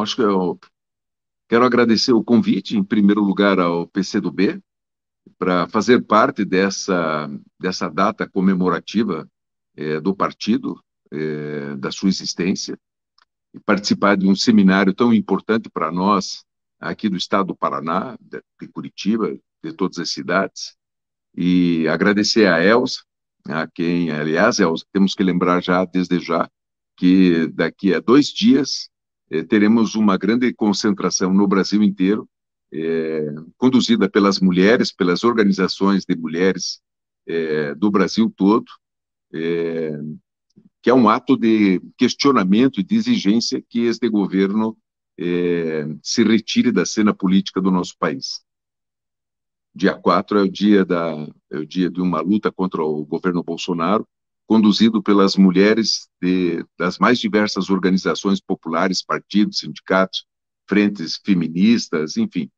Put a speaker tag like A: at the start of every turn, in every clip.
A: acho que eu quero agradecer o convite, em primeiro lugar, ao PCdoB, para fazer parte dessa data comemorativa do partido, da sua existência, e participar de um seminário tão importante para nós, aqui do estado do Paraná, de Curitiba, de todas as cidades, e agradecer a Elza, a quem, aliás, Elza, temos que lembrar já, desde já, que daqui a 2 dias teremos uma grande concentração no Brasil inteiro, conduzida pelas mulheres, pelas organizações de mulheres do Brasil todo, é, que é um ato de questionamento e de exigência que este governo se retire da cena política do nosso país. Dia 4 é o dia de uma luta contra o governo Bolsonaro, conduzido pelas mulheres das mais diversas organizações populares, partidos, sindicatos, frentes feministas, enfim.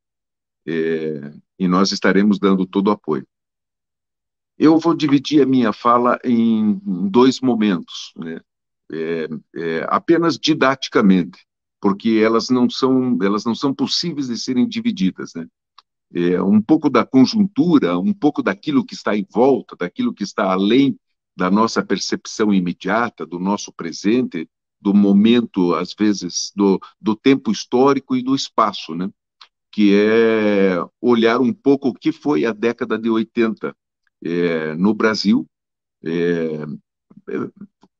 A: E nós estaremos dando todo o apoio. Eu vou dividir a minha fala em dois momentos, né? Apenas didaticamente, porque elas não são possíveis de serem divididas, né? Um pouco da conjuntura, um pouco daquilo que está em volta, daquilo que está além da nossa percepção imediata, do nosso presente, do momento, às vezes, do tempo histórico e do espaço, né? Que é olhar um pouco o que foi a década de 80 no Brasil. É,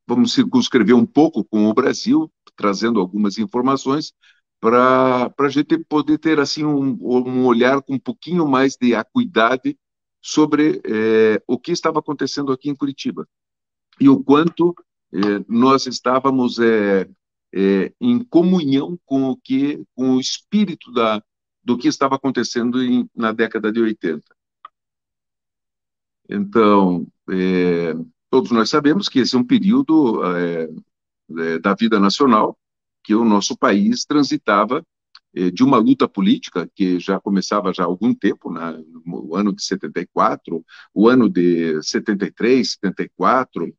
A: Vamos circunscrever um pouco com o Brasil, trazendo algumas informações, para a gente poder ter assim um olhar com um pouquinho mais de acuidade sobre o que estava acontecendo aqui em Curitiba e o quanto nós estávamos em comunhão com o espírito do que estava acontecendo na década de 80. Então, todos nós sabemos que esse é um período da vida nacional que o nosso país transitava de uma luta política que já começava já há algum tempo, né, no ano de 74, o ano de 73, 74,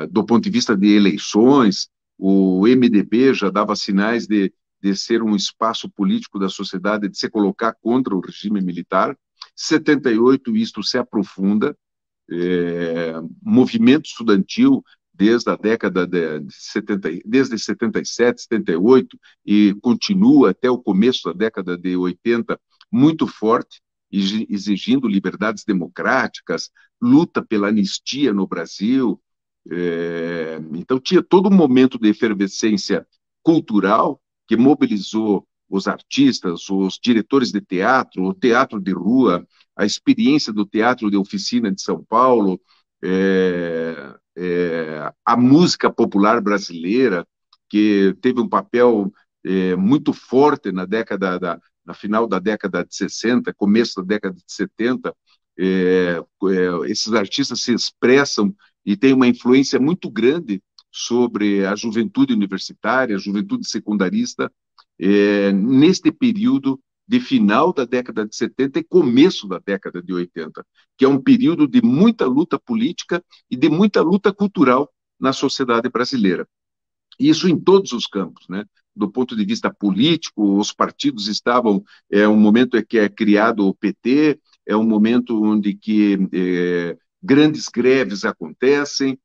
A: do ponto de vista de eleições, o MDB já dava sinais de ser um espaço político da sociedade, de se colocar contra o regime militar. 78, isto se aprofunda, movimento estudantil desde a década de 70, desde 77, 78 e continua até o começo da década de 80 muito forte, exigindo liberdades democráticas, luta pela anistia no Brasil. Então tinha todo um momento de efervescência cultural que mobilizou os artistas, os diretores de teatro, o teatro de rua, a experiência do teatro de oficina de São Paulo, a música popular brasileira, que teve um papel muito forte na final da década de 60, começo da década de 70. Esses artistas se expressam e têm uma influência muito grande sobre a juventude universitária, a juventude secundarista, neste período de final da década de 70 e começo da década de 80, que é um período de muita luta política e de muita luta cultural na sociedade brasileira. Isso em todos os campos, né? Do ponto de vista político, os partidos estavam, um momento em que é criado o PT, é um momento onde que grandes greves acontecem,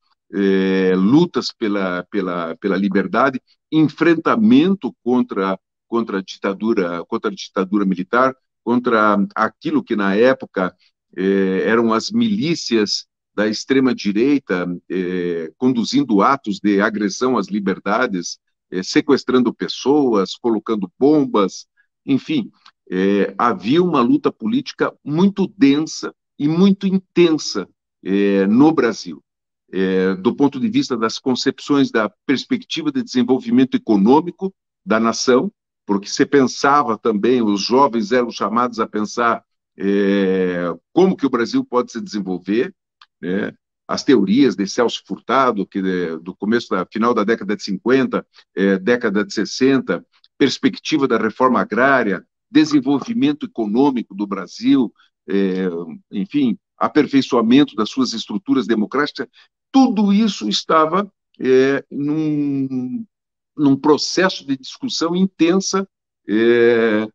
A: lutas pela liberdade, enfrentamento contra a ditadura militar, contra aquilo que na época eram as milícias da extrema-direita conduzindo atos de agressão às liberdades, sequestrando pessoas, colocando bombas, enfim, havia uma luta política muito densa e muito intensa no Brasil, do ponto de vista das concepções da perspectiva de desenvolvimento econômico da nação, porque se pensava também, os jovens eram chamados a pensar como que o Brasil pode se desenvolver, né? As teorias de Celso Furtado, que do final da década de 50, década de 60, perspectiva da reforma agrária, desenvolvimento econômico do Brasil, enfim, aperfeiçoamento das suas estruturas democráticas, tudo isso estava num processo de discussão intensa é,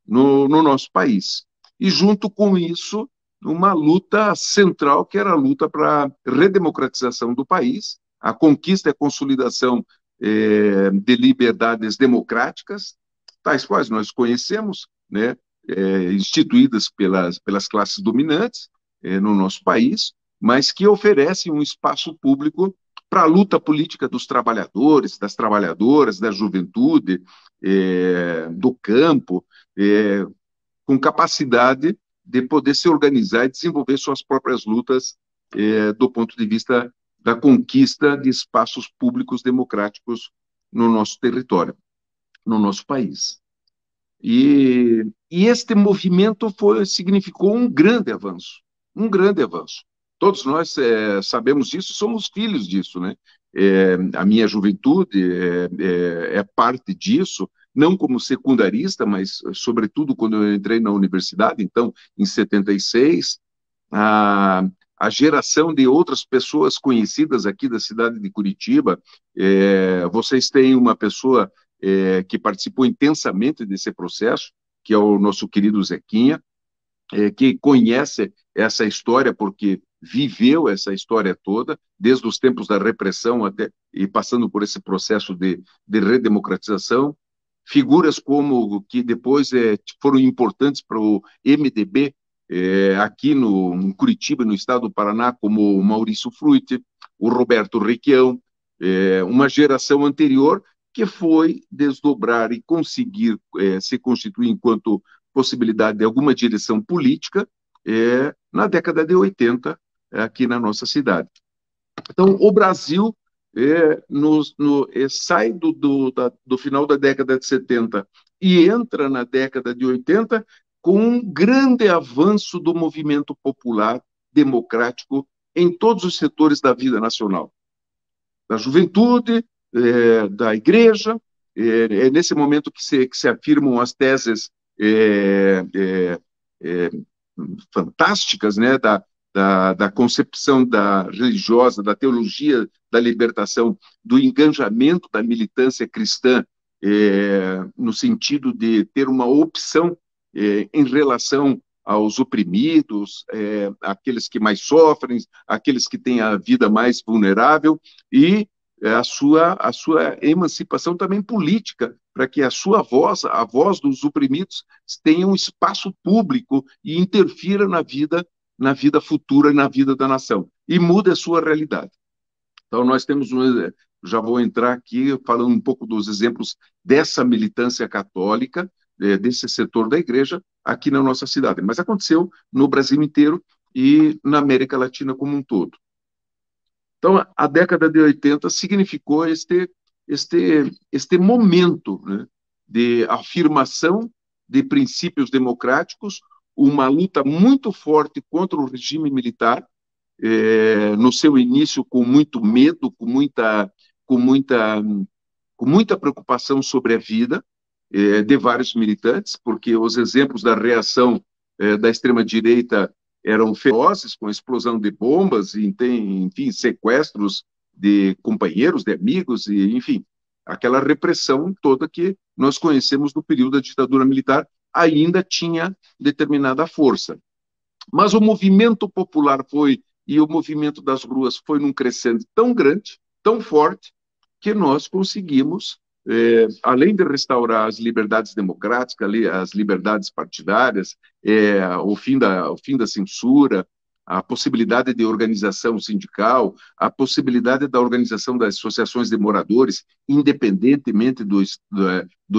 A: no nosso país. E, junto com isso, uma luta central, que era a luta para a redemocratização do país, a conquista e a consolidação de liberdades democráticas, tais quais nós conhecemos, né, instituídas pelas classes dominantes no nosso país, mas que oferecem um espaço público para a luta política dos trabalhadores, das trabalhadoras, da juventude, do campo, com capacidade de poder se organizar e desenvolver suas próprias lutas do ponto de vista da conquista de espaços públicos democráticos no nosso território, no nosso país. E este movimento significou um grande avanço, um grande avanço. Todos nós sabemos disso, somos filhos disso, né? A minha juventude é parte disso, não como secundarista, mas, sobretudo, quando eu entrei na universidade, então, em 76, a, a geração de outras pessoas conhecidas aqui da cidade de Curitiba. Vocês têm uma pessoa que participou intensamente desse processo, que é o nosso querido Zequinha, que conhece essa história porque viveu essa história toda, desde os tempos da repressão até e passando por esse processo de redemocratização. Figuras como que depois foram importantes para o MDB aqui em Curitiba, no estado do Paraná, como o Maurício Frutti, o Roberto Requião, uma geração anterior que foi desdobrar e conseguir se constituir enquanto possibilidade de alguma direção política na década de 80, aqui na nossa cidade. Então, o Brasil sai do final da década de 70 e entra na década de 80 com um grande avanço do movimento popular democrático em todos os setores da vida nacional. Da juventude, da igreja, é nesse momento que se afirmam as teses fantásticas, né, da concepção religiosa, da teologia da libertação, do engajamento da militância cristã, no sentido de ter uma opção em relação aos oprimidos, aqueles que mais sofrem, aqueles que têm a vida mais vulnerável, e a sua emancipação também política, para que a sua voz, a voz dos oprimidos, tenha um espaço público e interfira na vida futura, na vida da nação, e muda a sua realidade. Então, nós temos já vou entrar aqui falando um pouco dos exemplos dessa militância católica, desse setor da igreja, aqui na nossa cidade. Mas aconteceu no Brasil inteiro e na América Latina como um todo. Então, a década de 80 significou este momento, né, de afirmação de princípios democráticos, uma luta muito forte contra o regime militar, no seu início com muito medo, com muita preocupação sobre a vida de vários militantes, porque os exemplos da reação da extrema-direita eram ferozes, com explosão de bombas, e enfim, sequestros de companheiros, de amigos, e enfim, aquela repressão toda que nós conhecemos no período da ditadura militar ainda tinha determinada força. Mas o movimento popular e o movimento das ruas foi num crescente tão grande, tão forte, que nós conseguimos, além de restaurar as liberdades democráticas, as liberdades partidárias, o fim da censura, a possibilidade de organização sindical, a possibilidade da organização das associações de moradores, independentemente do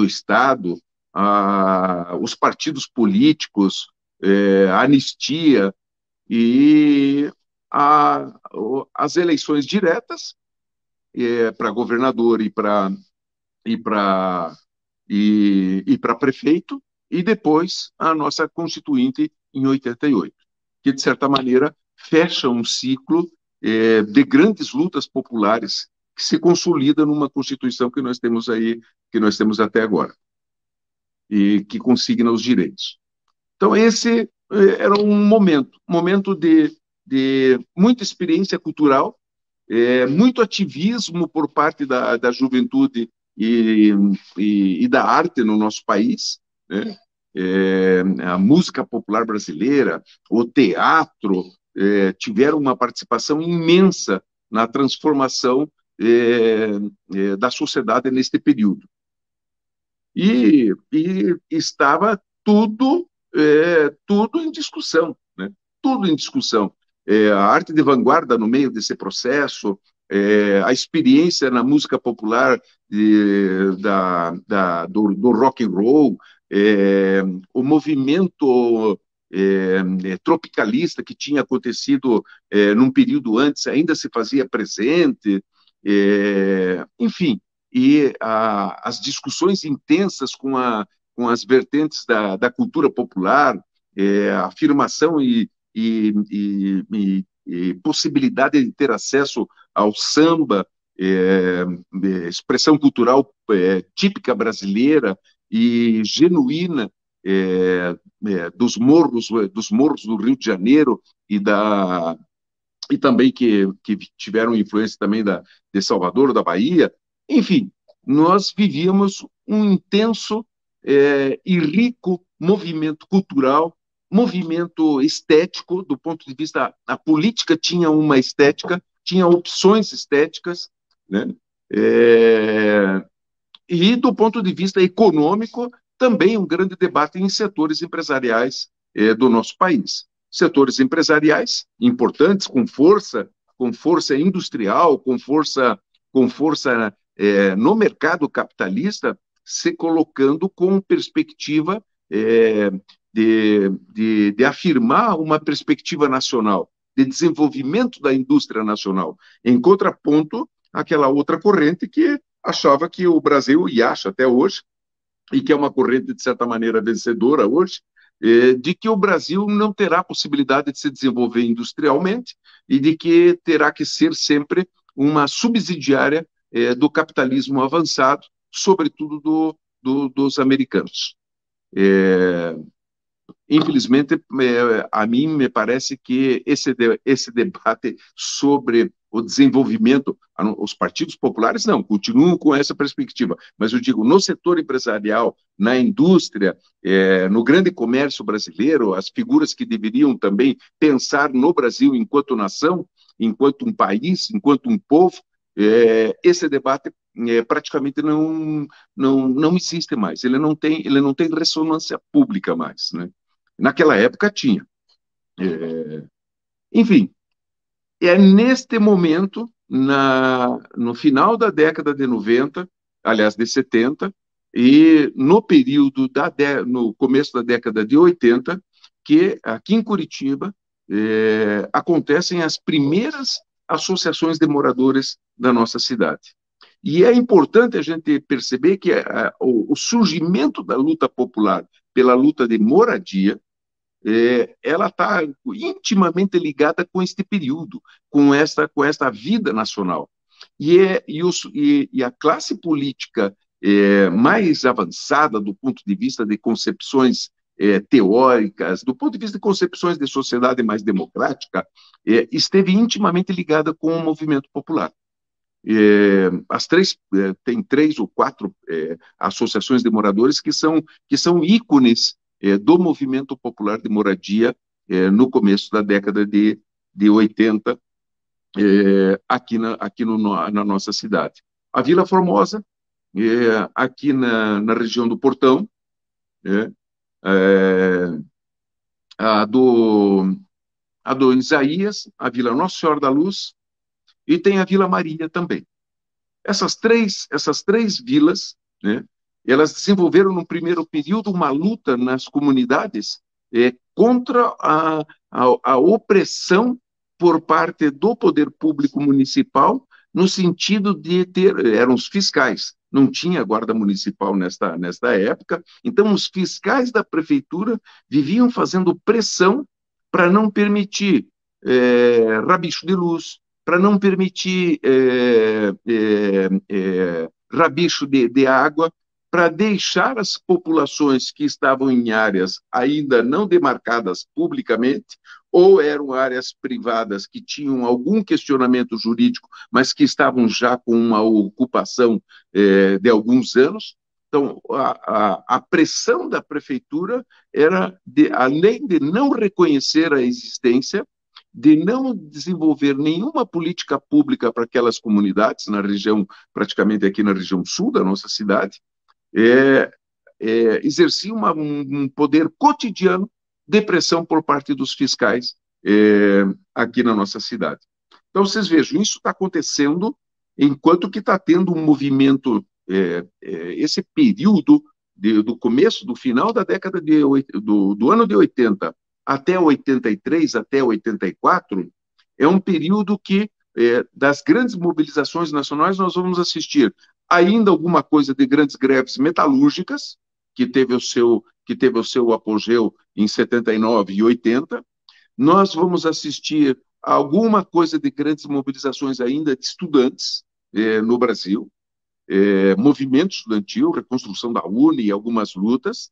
A: Estado, os partidos políticos, a anistia e as eleições diretas para governador e para prefeito, e depois a nossa Constituinte em 88, que, de certa maneira, fecha um ciclo de grandes lutas populares que se consolida numa Constituição que nós temos até agora, e que consigna os direitos. Então, esse era um momento de muita experiência cultural, muito ativismo por parte da juventude e, e da arte no nosso país, né? A música popular brasileira, o teatro, tiveram uma participação imensa na transformação da sociedade neste período. E estava tudo em discussão, né? Tudo em discussão. A arte de vanguarda no meio desse processo, a experiência na música popular do rock and roll, é, o movimento tropicalista que tinha acontecido num período antes ainda se fazia presente, enfim, e as discussões intensas com as vertentes da cultura popular, a afirmação e possibilidade de ter acesso ao samba, expressão cultural típica brasileira e genuína, dos morros do Rio de Janeiro e também que tiveram influência também de Salvador, da Bahia. Enfim, nós vivíamos um intenso e rico movimento cultural, movimento estético, do ponto de vista, a política tinha uma estética, tinha opções estéticas, né? É, e do ponto de vista econômico, também um grande debate em setores empresariais do nosso país. Setores empresariais importantes, com força industrial, com força no mercado capitalista, se colocando com perspectiva de afirmar uma perspectiva nacional, de desenvolvimento da indústria nacional, em contraponto àquela outra corrente que achava que o Brasil, e acha até hoje, e que é uma corrente, de certa maneira, vencedora hoje, de que o Brasil não terá possibilidade de se desenvolver industrialmente e de que terá que ser sempre uma subsidiária do capitalismo avançado, sobretudo dos americanos. Infelizmente, a mim me parece que esse debate sobre o desenvolvimento, os partidos populares não, continuam com essa perspectiva, mas eu digo, no setor empresarial, na indústria, no grande comércio brasileiro, as figuras que deveriam também pensar no Brasil enquanto nação, enquanto um país, enquanto um povo, esse debate praticamente não existe mais, ele não tem ressonância pública mais, né? Naquela época tinha. Enfim, é neste momento, no final da década de 90, aliás, de 70, e no período no começo da década de 80, que aqui em Curitiba acontecem as primeiras associações de moradores da nossa cidade. E é importante a gente perceber que o surgimento da luta popular pela luta de moradia ela está intimamente ligada com este período, com esta vida nacional. E a classe política mais avançada do ponto de vista de concepções teóricas, do ponto de vista de concepções de sociedade mais democrática, esteve intimamente ligada com o movimento popular. Tem 3 ou 4 associações de moradores que são ícones do movimento popular de moradia no começo da década de 80 aqui na nossa cidade. A Vila Formosa, aqui na região do Portão, é, é, a, do, a do Isaías, a Vila Nossa Senhora da Luz, e tem a Vila Maria também. Essas três vilas, né, elas desenvolveram, no primeiro período, uma luta nas comunidades contra a opressão por parte do poder público municipal, no sentido de eram os fiscais, não tinha guarda municipal nesta época, então os fiscais da prefeitura viviam fazendo pressão para não permitir rabicho de luz, para não permitir rabicho de água, para deixar as populações que estavam em áreas ainda não demarcadas publicamente, ou eram áreas privadas que tinham algum questionamento jurídico, mas que estavam já com uma ocupação de alguns anos. Então, a pressão da prefeitura era, além de não reconhecer a existência, de não desenvolver nenhuma política pública para aquelas comunidades, na região, praticamente aqui na região sul da nossa cidade, é, exercia um poder cotidiano de pressão por parte dos fiscais aqui na nossa cidade. Então, vocês vejam, isso está acontecendo enquanto que está tendo um movimento, esse período do começo, do final da década do ano de 80 até 83, até 84, é um período que, das grandes mobilizações nacionais, nós vamos assistir ainda alguma coisa de grandes greves metalúrgicas, que teve o seu apogeu em 79 e 80. Nós vamos assistir a alguma coisa de grandes mobilizações ainda de estudantes no Brasil, movimento estudantil, reconstrução da UNE e algumas lutas.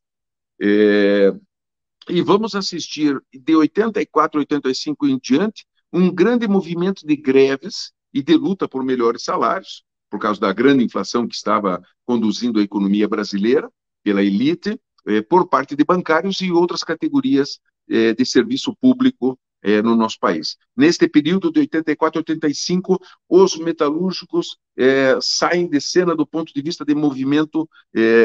A: E vamos assistir, de 84, 85 em diante, um grande movimento de greves e de luta por melhores salários, por causa da grande inflação que estava conduzindo a economia brasileira, pela elite, por parte de bancários e outras categorias de serviço público no nosso país. Neste período de 84 a 85, os metalúrgicos saem de cena do ponto de vista de movimento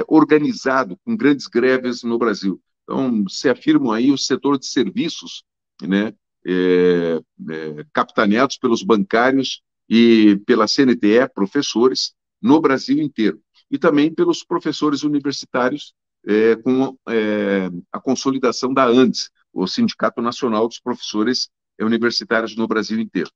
A: organizado, com grandes greves no Brasil. Então, se afirmam aí o setor de serviços, né, capitaneados pelos bancários e pela CNTE, professores, no Brasil inteiro. E também pelos professores universitários, com a consolidação da ANDES, o Sindicato Nacional dos Professores Universitários no Brasil inteiro.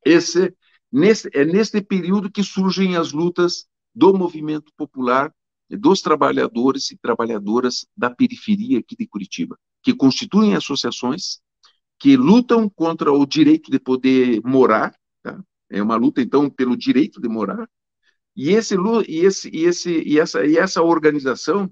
A: É neste período que surgem as lutas do movimento popular, dos trabalhadores e trabalhadoras da periferia aqui de Curitiba, que constituem associações, que lutam contra o direito de poder morar, tá? É uma luta, então, pelo direito de morar, e essa organização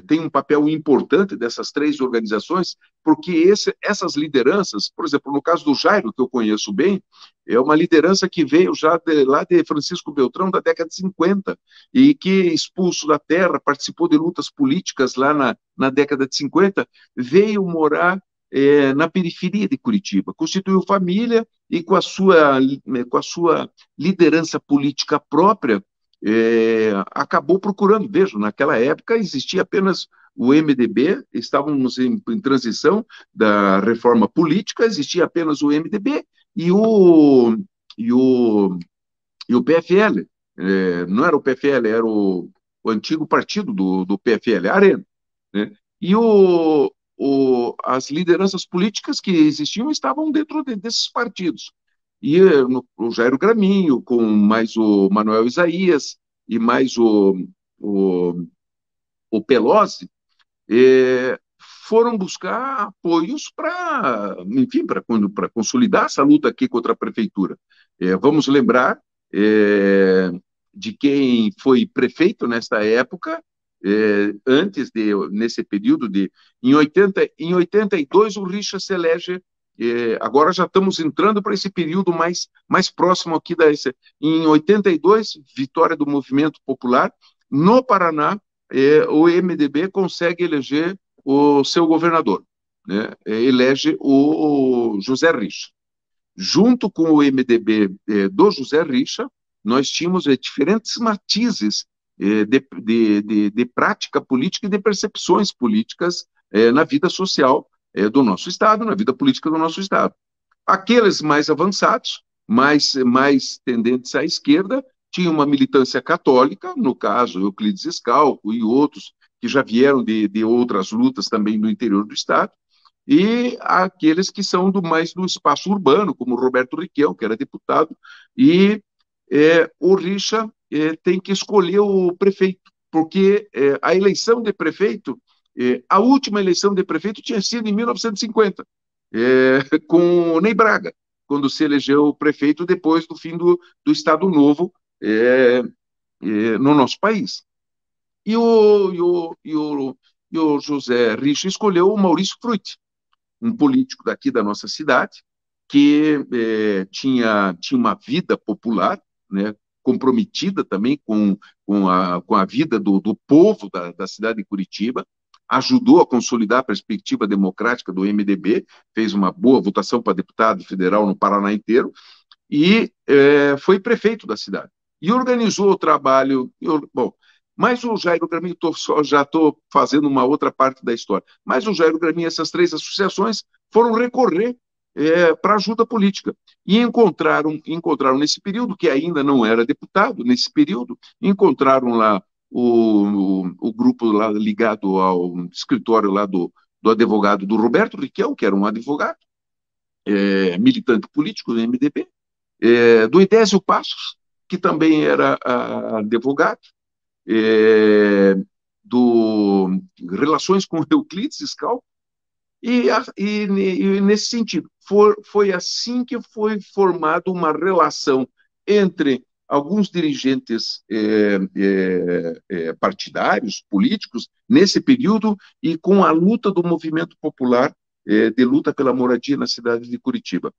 A: tem um papel importante dessas três organizações, porque essas lideranças, por exemplo, no caso do Jairo, que eu conheço bem, é uma liderança que veio já lá de Francisco Beltrão, da década de 50, e que, expulso da terra, participou de lutas políticas lá na década de 50, veio morar na periferia de Curitiba, constituiu família e com a sua liderança política própria, acabou procurando. Veja, naquela época existia apenas o MDB, estávamos em transição da reforma política, existia apenas o MDB e o PFL. Não era o PFL, era o antigo partido do PFL, a Arena. Né? E as lideranças políticas que existiam estavam dentro desses partidos. E o Jairo Graminho, com mais o Manuel Isaías e mais o Pelosi, foram buscar apoios para, enfim, para consolidar essa luta aqui contra a prefeitura. Vamos lembrar de quem foi prefeito nesta época, nesse período em 82 o Richa se elege, agora já estamos entrando para esse período mais próximo aqui em 82, vitória do movimento popular, no Paraná, o MDB consegue eleger o seu governador, né? Elege o José Richa. Junto com o MDB do José Richa, nós tínhamos diferentes matizes de prática política e de percepções políticas na vida social do nosso Estado, na vida política do nosso Estado. Aqueles mais avançados, mais tendentes à esquerda, tinham uma militância católica, no caso Euclides Scalco e outros que já vieram de outras lutas também no interior do Estado, e aqueles que são mais do espaço urbano, como Roberto Riquelme, que era deputado, e o Richa tem que escolher o prefeito, porque a eleição de prefeito, a última eleição de prefeito tinha sido em 1950, com o Ney Braga, quando se elegeu o prefeito depois do fim do Estado Novo, no nosso país. E o José Richa escolheu o Maurício Fruit, um político daqui da nossa cidade, que tinha uma vida popular, né, comprometida também com a vida do povo da cidade de Curitiba, ajudou a consolidar a perspectiva democrática do MDB, fez uma boa votação para deputado federal no Paraná inteiro, e foi prefeito da cidade. E organizou o trabalho. Bom, mas o Jairo Graminho, já estou fazendo uma outra parte da história, mas o Jairo Graminho, essas três associações foram recorrer para ajuda política. E encontraram nesse período, que ainda não era deputado, nesse período, encontraram lá o grupo lá ligado ao escritório lá do advogado do Roberto Riquel, que era um advogado, militante político do MDB, do Idésio Passos, que também era advogado, do Relações com Euclides Scal, e nesse sentido, foi assim que foi formada uma relação entre alguns dirigentes partidários, políticos, nesse período, e com a luta do movimento popular de luta pela moradia na cidade de Curitiba.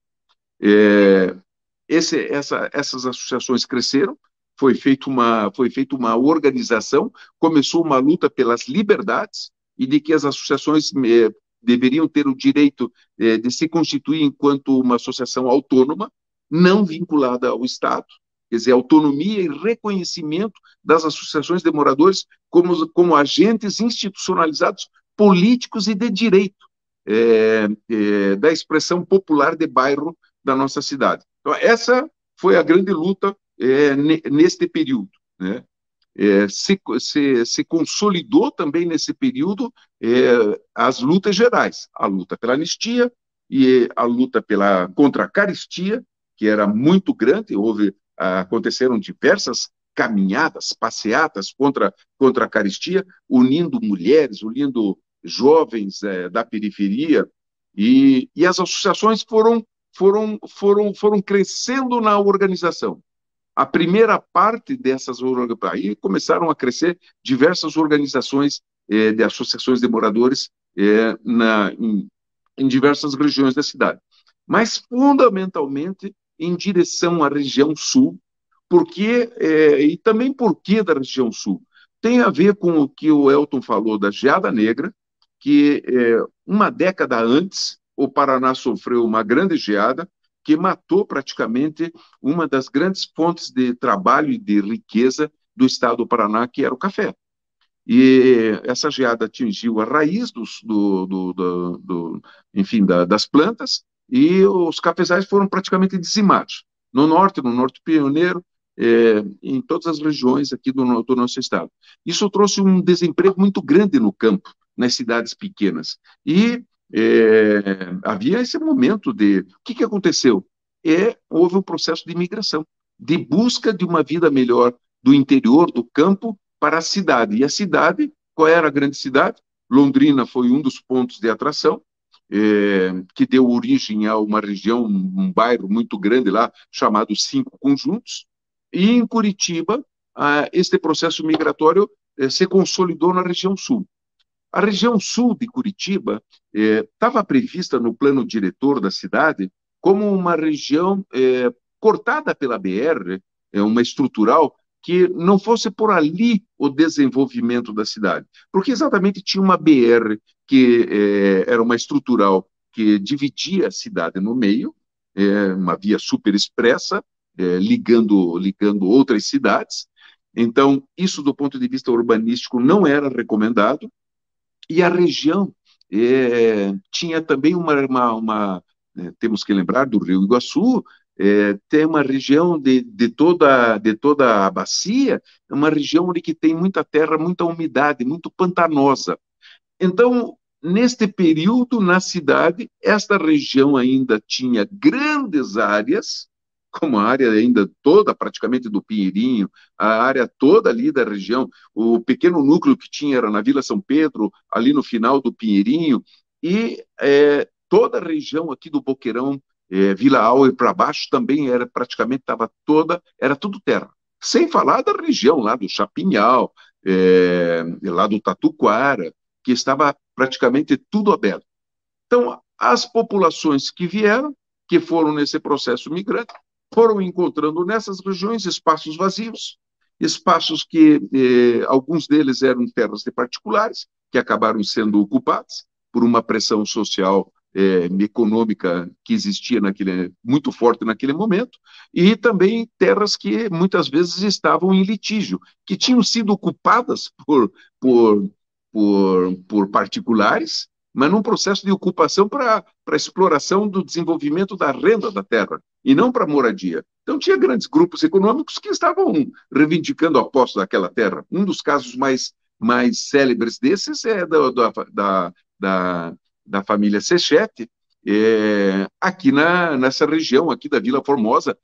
A: Essas associações cresceram, foi feita uma organização, começou uma luta pelas liberdades e de que as associações deveriam ter o direito de se constituir enquanto uma associação autônoma, não vinculada ao Estado, quer dizer, autonomia e reconhecimento das associações de moradores como agentes institucionalizados políticos e de direito da expressão popular de bairro da nossa cidade. Então, essa foi a grande luta neste período, né? Se consolidou também nesse período as lutas gerais, a luta pela anistia e a luta contra a caristia, que era muito grande, aconteceram diversas caminhadas, passeatas contra a caristia, unindo mulheres, unindo jovens da periferia, e as associações foram crescendo na organização. A primeira parte dessas organizações, aí começaram a crescer diversas organizações de associações de moradores em diversas regiões da cidade, mas fundamentalmente em direção à região sul, e também por que da região sul? Tem a ver com o que o Elton falou da Geada Negra, que uma década antes o Paraná sofreu uma grande geada que matou praticamente uma das grandes fontes de trabalho e de riqueza do estado do Paraná, que era o café. E essa geada atingiu a raiz enfim, das plantas, e os cafezais foram praticamente dizimados. No norte pioneiro, em todas as regiões aqui do nosso estado. Isso trouxe um desemprego muito grande no campo, nas cidades pequenas. E havia esse momento de... O que aconteceu? Houve um processo de imigração, de busca de uma vida melhor do interior, do campo, para a cidade. E a cidade, qual era a grande cidade? Londrina foi um dos pontos de atração, que deu origem a uma região, um bairro muito grande lá, chamado Cinco Conjuntos. E em Curitiba, este processo migratório se consolidou na região sul. A região sul de Curitiba estava prevista no plano diretor da cidade como uma região cortada pela BR, uma estrutural, que não fosse por ali o desenvolvimento da cidade. Porque exatamente tinha uma BR que era uma estrutural que dividia a cidade no meio, uma via super expressa, ligando outras cidades. Então, isso do ponto de vista urbanístico não era recomendado, e a região tinha também temos que lembrar do Rio Iguaçu, tem uma região de toda a bacia, uma região onde que tem muita terra, muita umidade, muito pantanosa. Então, neste período, na cidade, esta região ainda tinha grandes áreas, como a área ainda toda, praticamente, do Pinheirinho, a área toda ali da região, o pequeno núcleo que tinha era na Vila São Pedro, ali no final do Pinheirinho, e toda a região aqui do Boqueirão, Vila Auer para baixo, também era praticamente, era tudo terra. Sem falar da região lá do Chapinhal, lá do Tatuquara, que estava praticamente tudo aberto. Então, as populações que vieram, que foram nesse processo migrante, foram encontrando nessas regiões espaços vazios, espaços que alguns deles eram terras de particulares, que acabaram sendo ocupados por uma pressão social econômica que existia muito forte naquele momento, e também terras que muitas vezes estavam em litígio, que tinham sido ocupadas por, por particulares, mas num processo de ocupação para exploração do desenvolvimento da renda da terra, e não para moradia. Então, tinha grandes grupos econômicos que estavam reivindicando a posse daquela terra. Um dos casos mais célebres desses é da, da família Sechete, aqui nessa região aqui da Vila Formosa,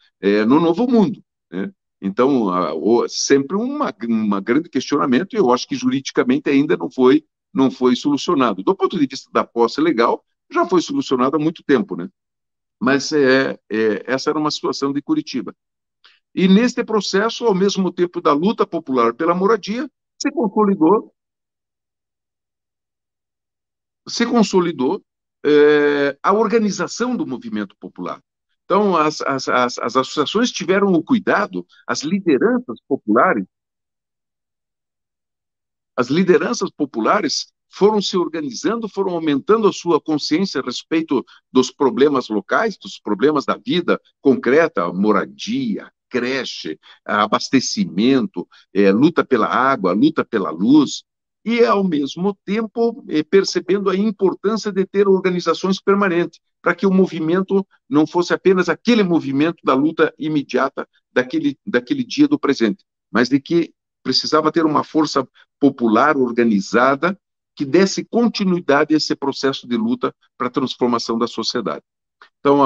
A: no Novo Mundo, né? Então, sempre uma grande questionamento, e eu acho que juridicamente ainda não foi solucionado. Do ponto de vista da posse legal, já foi solucionado há muito tempo, né? Mas essa era uma situação de Curitiba. E neste processo, ao mesmo tempo da luta popular pela moradia, se consolidou a organização do movimento popular. Então, as associações tiveram o cuidado, as lideranças populares foram se organizando, foram aumentando a sua consciência a respeito dos problemas locais, dos problemas da vida concreta, moradia, creche, abastecimento, luta pela água, luta pela luz, e, ao mesmo tempo, percebendo a importância de ter organizações permanentes, para que o movimento não fosse apenas aquele movimento da luta imediata daquele dia do presente, mas de que precisava ter uma força popular organizada que desse continuidade a esse processo de luta para a transformação da sociedade. Então,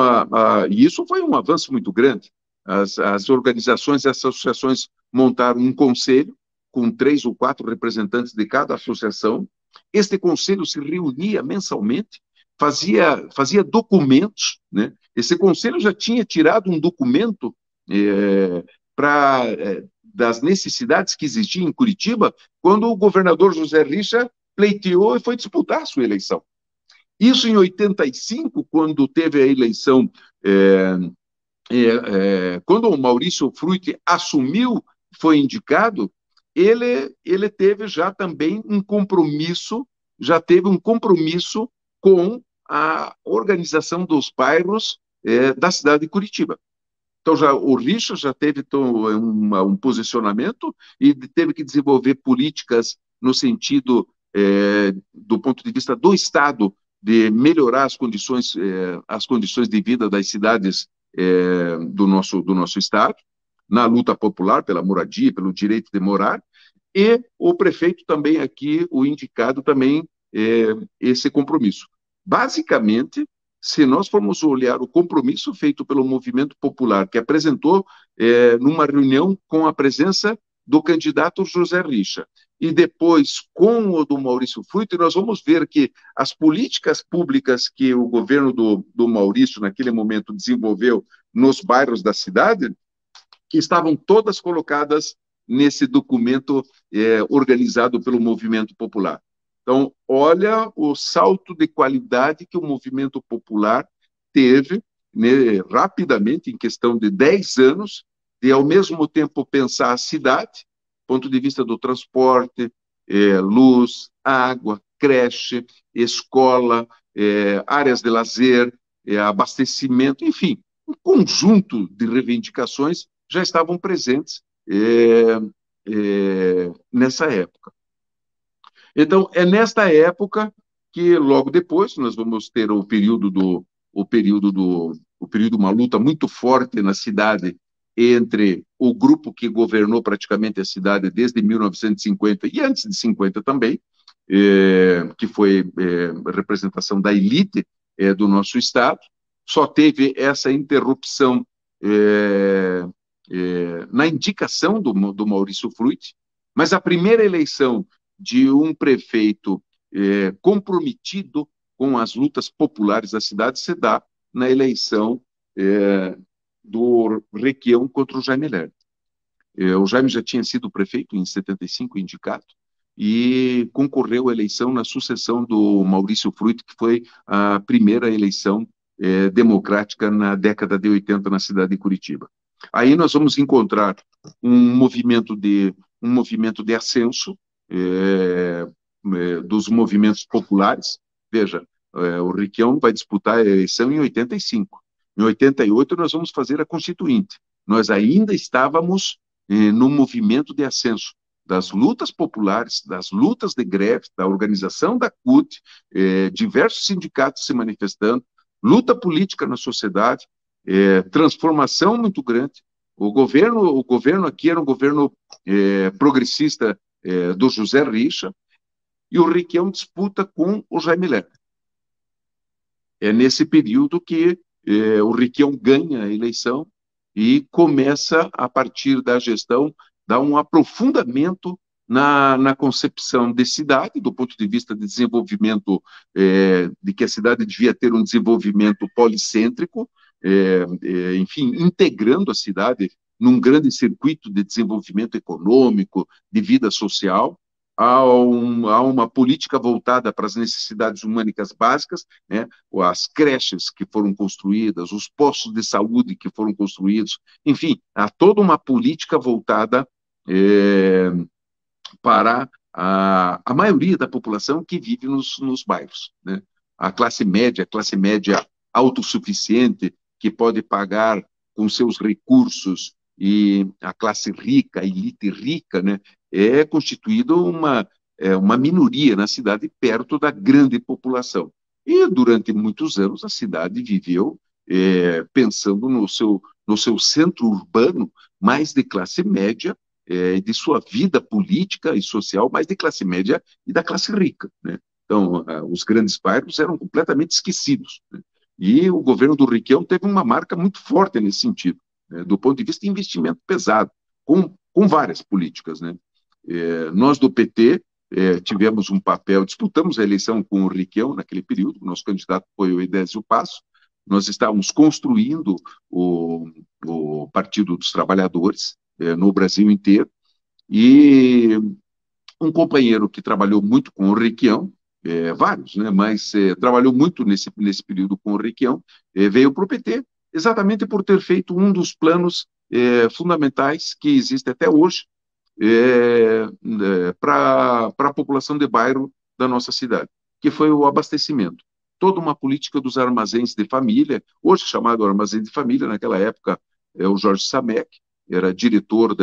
A: e isso foi um avanço muito grande. As organizações e as associações montaram um conselho com 3 ou 4 representantes de cada associação. Este conselho se reunia mensalmente, fazia documentos, né? Esse conselho já tinha tirado um documento das necessidades que existiam em Curitiba quando o governador José Richa pleiteou e foi disputar a sua eleição. Isso em 85, quando teve a eleição, quando o Maurício Frutti assumiu, foi indicado, ele teve já também um compromisso, já teve um compromisso com a organização dos bairros da cidade de Curitiba. Então, o Richa já teve um posicionamento e teve que desenvolver políticas no sentido, do ponto de vista do Estado, de melhorar as condições de vida das cidades do nosso Estado, na luta popular pela moradia, pelo direito de morar, e o prefeito também aqui, o indicado também, esse compromisso. Basicamente, se nós formos olhar o compromisso feito pelo movimento popular, que apresentou numa reunião com a presença do candidato José Richa, e depois com o do Maurício Frutti, nós vamos ver que as políticas públicas que o governo do Maurício, naquele momento, desenvolveu nos bairros da cidade, que estavam todas colocadas nesse documento organizado pelo movimento popular. Então, olha o salto de qualidade que o movimento popular teve, né, rapidamente, em questão de 10 anos, de, ao mesmo tempo, pensar a cidade, ponto de vista do transporte, luz, água, creche, escola, áreas de lazer, abastecimento, enfim, um conjunto de reivindicações já estavam presentes nessa época. Então, é nesta época que, logo depois, nós vamos ter uma luta muito forte na cidade entre o grupo que governou praticamente a cidade desde 1950 e antes de 50 também, que foi a representação da elite do nosso Estado. Só teve essa interrupção na indicação do Maurício Frutti, mas a primeira eleição de um prefeito comprometido com as lutas populares da cidade se dá na eleição do Requião contra o Jaime Lerner. O Jaime já tinha sido prefeito em 75, indicado, e concorreu à eleição na sucessão do Maurício Fruit, que foi a primeira eleição democrática na década de 80 na cidade de Curitiba. Aí nós vamos encontrar um movimento de ascenso dos movimentos populares. Veja, o Requião vai disputar a eleição em 85. Em 88 nós vamos fazer a Constituinte. Nós ainda estávamos no movimento de ascenso das lutas populares, das lutas de greve, da organização da CUT, diversos sindicatos se manifestando, luta política na sociedade, transformação muito grande. O governo aqui era um governo progressista do José Richa, e o Requião disputa com o Jaime Lerner. É nesse período que o Requião ganha a eleição e começa, a partir da gestão, dar um aprofundamento na concepção de cidade, do ponto de vista de desenvolvimento, de que a cidade devia ter um desenvolvimento policêntrico, enfim, integrando a cidade num grande circuito de desenvolvimento econômico, de vida social, há uma política voltada para as necessidades humânicas básicas, né? As creches que foram construídas, os postos de saúde que foram construídos, enfim, há toda uma política voltada para a maioria da população que vive nos bairros, né? A classe média autossuficiente, que pode pagar com seus recursos, e a classe rica, a elite rica, né, é constituída uma minoria na cidade perto da grande população. E durante muitos anos a cidade viveu pensando no seu centro urbano mais de classe média, de sua vida política e social, mais de classe média e da classe rica, né? Então, os grandes bairros eram completamente esquecidos, né? E o governo do Requião teve uma marca muito forte nesse sentido, né, do ponto de vista de investimento pesado, com várias políticas, né? Nós do PT tivemos um papel, disputamos a eleição com o Requião naquele período, o nosso candidato foi o Edésio Passo, nós estávamos construindo o Partido dos Trabalhadores no Brasil inteiro, e um companheiro que trabalhou muito com o Requião, vários, né, mas trabalhou muito nesse período com o Requião, veio para o PT, exatamente por ter feito um dos planos fundamentais que existe até hoje para a população de bairro da nossa cidade, que foi o abastecimento. Toda uma política dos armazéns de família, hoje chamado armazém de família, naquela época o Jorge Samek era diretor,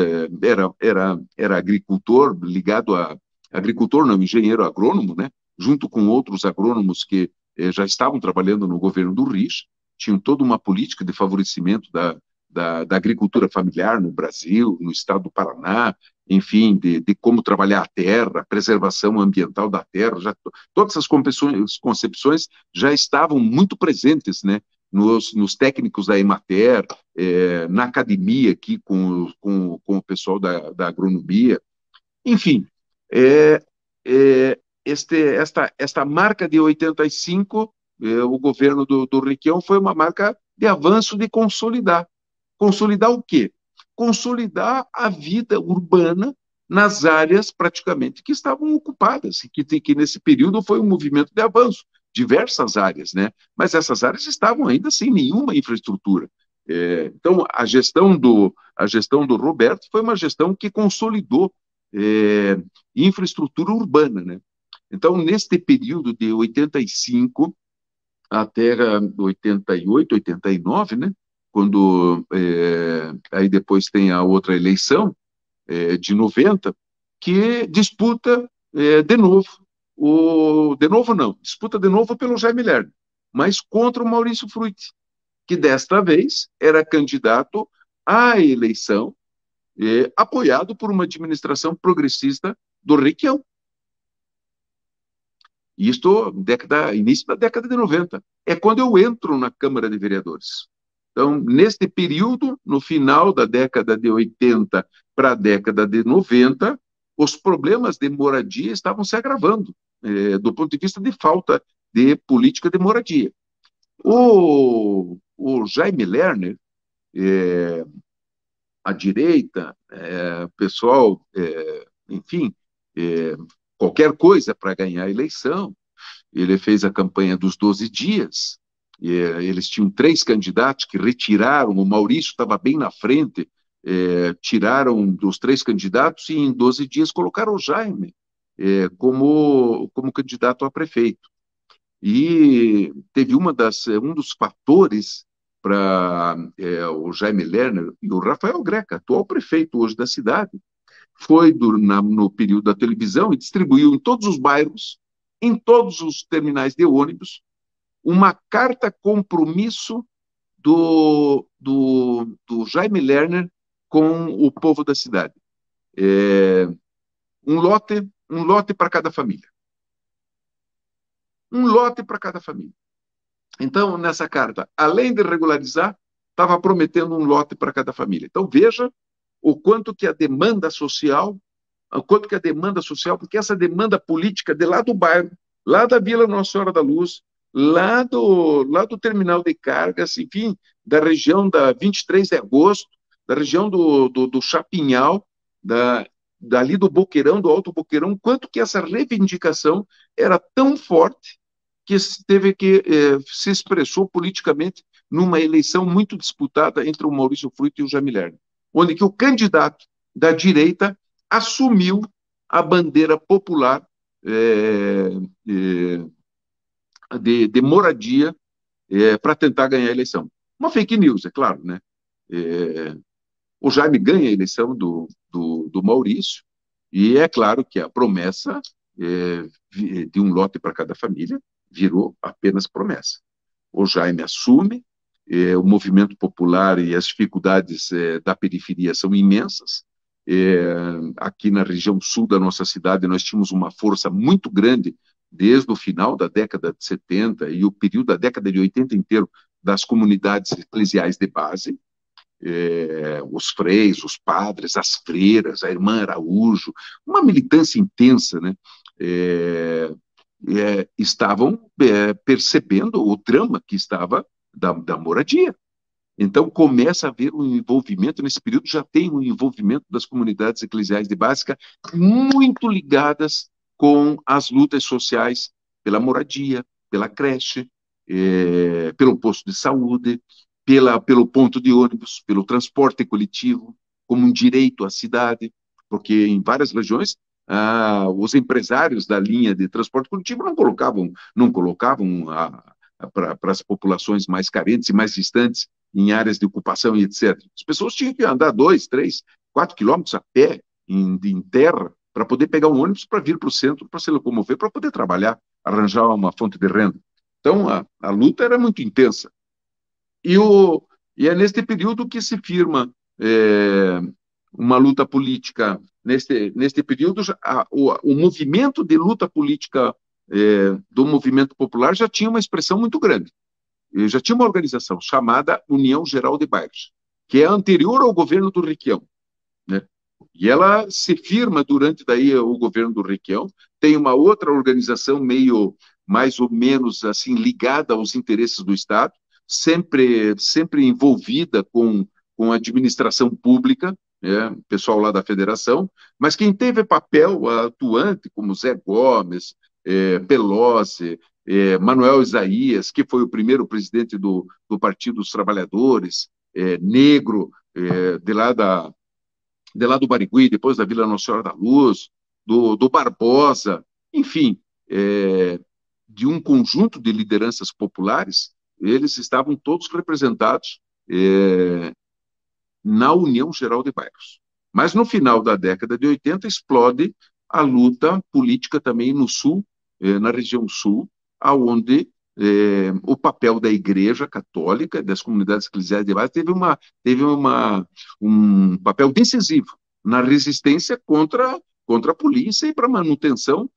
A: era agricultor, ligado a agricultor, não, engenheiro agrônomo, né? Junto com outros agrônomos que já estavam trabalhando no governo do Rich, tinham toda uma política de favorecimento da agricultura familiar no Brasil, no estado do Paraná, enfim, de como trabalhar a terra, a preservação ambiental da terra, todas essas concepções já estavam muito presentes, né, nos técnicos da Emater, na academia aqui com o pessoal da agronomia, enfim, esta marca de 85, o governo do Requião foi uma marca de avanço, de consolidar. Consolidar o quê? Consolidar a vida urbana nas áreas praticamente que estavam ocupadas, que nesse período foi um movimento de avanço, diversas áreas, né? Mas essas áreas estavam ainda sem nenhuma infraestrutura. Então, a gestão do Roberto foi uma gestão que consolidou infraestrutura urbana, né? Então, neste período de 85 até 88, 89, né? Quando aí depois tem a outra eleição de 90, que disputa de novo, disputa de novo pelo Jaime Lerner, mas contra o Maurício Fruit, que desta vez era candidato à eleição, apoiado por uma administração progressista do Requião. Isto início da década de 90. É quando eu entro na Câmara de Vereadores. Então, neste período, no final da década de 80 para a década de 90, os problemas de moradia estavam se agravando, do ponto de vista de falta de política de moradia. O Jaime Lerner a direita, o pessoal, enfim, é, qualquer coisa para ganhar a eleição. Ele fez a campanha dos 12 dias. Eles tinham 3 candidatos que retiraram, o Maurício estava bem na frente, tiraram dos 3 candidatos e em 12 dias colocaram o Jaime como candidato a prefeito. E teve um dos fatores para o Jaime Lerner e o Rafael Greca, atual prefeito hoje da cidade, foi no período da televisão e distribuiu em todos os bairros, em todos os terminais de ônibus, uma carta compromisso do Jaime Lerner com o povo da cidade. É, um lote para cada família. Um lote para cada família. Então, nessa carta, além de regularizar, estava prometendo um lote para cada família. Então, veja o quanto que a demanda social, porque essa demanda política de lá do bairro, lá da Vila Nossa Senhora da Luz, lá do terminal de cargas, enfim, da região da 23 de agosto, da região do Chapinhal, dali do Boqueirão, do Alto Boqueirão, quanto que essa reivindicação era tão forte que se expressou politicamente numa eleição muito disputada entre o Maurício Fruto e o Jaime Lerner, onde que o candidato da direita assumiu a bandeira popular de moradia para tentar ganhar a eleição. Uma fake news, é claro, né? O Jaime ganha a eleição do Maurício, e é claro que a promessa de um lote para cada família virou apenas promessa. O Jaime assume, o movimento popular e as dificuldades da periferia são imensas. Aqui na região sul da nossa cidade, nós tínhamos uma força muito grande desde o final da década de 70 e o período da década de 80 inteiro das comunidades eclesiais de base, os freis, os padres, as freiras, a irmã Araújo, uma militância intensa, né? Estavam percebendo o drama que estava da moradia. Então, começa a haver um envolvimento, nesse período já tem um envolvimento das comunidades eclesiais de básica muito ligadas com as lutas sociais pela moradia, pela creche, pelo posto de saúde, pelo ponto de ônibus, pelo transporte coletivo, como um direito à cidade, porque em várias regiões os empresários da linha de transporte coletivo não colocavam para as populações mais carentes e mais distantes em áreas de ocupação e etc. As pessoas tinham que andar 2, 3, 4 quilômetros a pé, em terra, para poder pegar um ônibus para vir para o centro, para se locomover, para poder trabalhar, arranjar uma fonte de renda. Então, a luta era muito intensa. E é neste período que se firma uma luta política. Neste período, o movimento de luta política do movimento popular já tinha uma expressão muito grande. Já tinha uma organização chamada União Geral de Bairros, que é anterior ao governo do Requião, né? E ela se firma durante daí o governo do Requião. Tem uma outra organização meio mais ou menos assim ligada aos interesses do Estado, sempre envolvida com a administração pública, né? Pessoal lá da federação, mas quem teve papel atuante, como Zé Gomes, Pelosi, Manuel Isaías, que foi o primeiro presidente do Partido dos Trabalhadores, negro, de lá do Barigui, depois da Vila Nossa Senhora da Luz, do Barbosa, enfim, de um conjunto de lideranças populares, eles estavam todos representados na União Geral de Bairros. Mas no final da década de 80 explode a luta política também no Sul, na região Sul, aonde o papel da Igreja Católica, das comunidades eclesiais de base, teve um papel decisivo na resistência contra a polícia e para a manutenção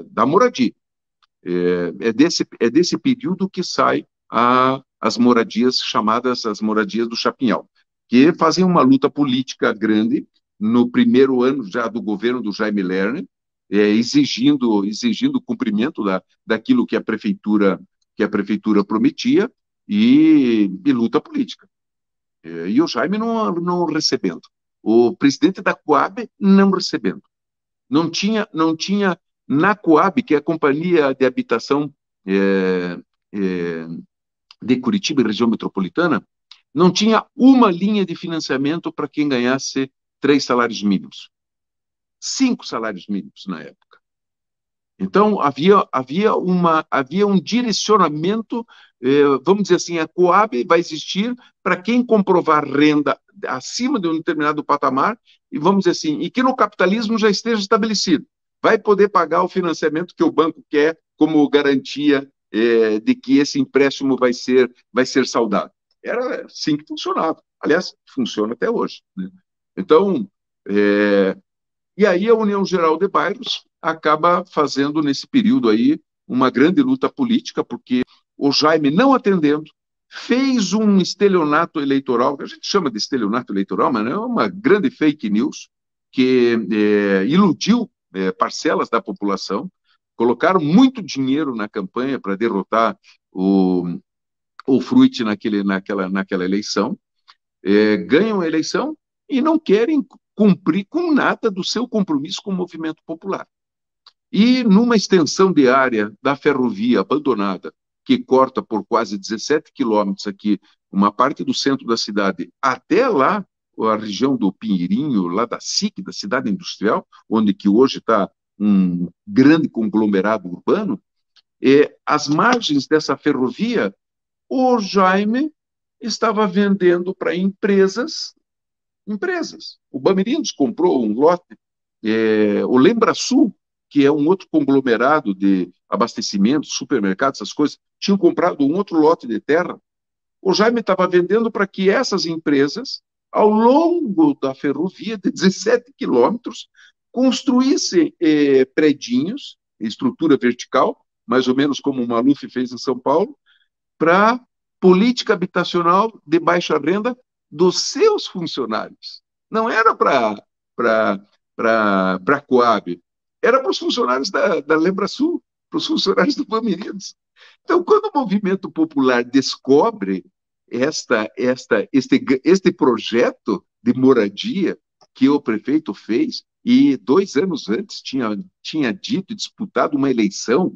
A: da moradia. É desse período que sai as moradias chamadas as moradias do Chapinhal, que fazem uma luta política grande no primeiro ano já do governo do Jaime Lerner, exigindo o cumprimento daquilo que a prefeitura prometia e luta política. E o Jaime não recebendo. O presidente da Coab não recebendo. Não tinha na Coab, que é a Companhia de Habitação é, é, de Curitiba e região metropolitana, não tinha uma linha de financiamento para quem ganhasse 3 salários mínimos. 5 salários mínimos na época. Então, havia um direcionamento, vamos dizer assim, a Coab vai existir para quem comprovar renda acima de um determinado patamar, e vamos dizer assim, e que no capitalismo já esteja estabelecido. Vai poder pagar o financiamento que o banco quer como garantia de que esse empréstimo vai ser saudável. Era assim que funcionava. Aliás, funciona até hoje, né? Então, e aí a União Geral de Bairros acaba fazendo, nesse período aí, uma grande luta política, porque o Jaime, não atendendo, fez um estelionato eleitoral, que a gente chama de estelionato eleitoral, mas não é uma grande fake news, que iludiu parcelas da população, colocaram muito dinheiro na campanha para derrotar o Fruit naquela eleição, ganham a eleição e não querem cumprir com nada do seu compromisso com o movimento popular. E numa extensão de área da ferrovia abandonada, que corta por quase 17 quilômetros aqui, uma parte do centro da cidade, até lá, a região do Pinheirinho, lá da SIC, da cidade industrial, onde que hoje está um grande conglomerado urbano, as margens dessa ferrovia, o Jaime estava vendendo para empresas. O Bamerindos comprou um lote, o Lembrasul, que é um outro conglomerado de abastecimento, supermercados, essas coisas, tinham comprado um outro lote de terra. O Jaime estava vendendo para que essas empresas, ao longo da ferrovia de 17 quilômetros, construíssem predinhos, estrutura vertical, mais ou menos como o Maluf fez em São Paulo, para política habitacional de baixa renda dos seus funcionários. Não era para a Coab, era para os funcionários da Lembrasul, para os funcionários do Bamerindos. Então, quando o movimento popular descobre este projeto de moradia que o prefeito fez, e 2 anos antes tinha dito e disputado uma eleição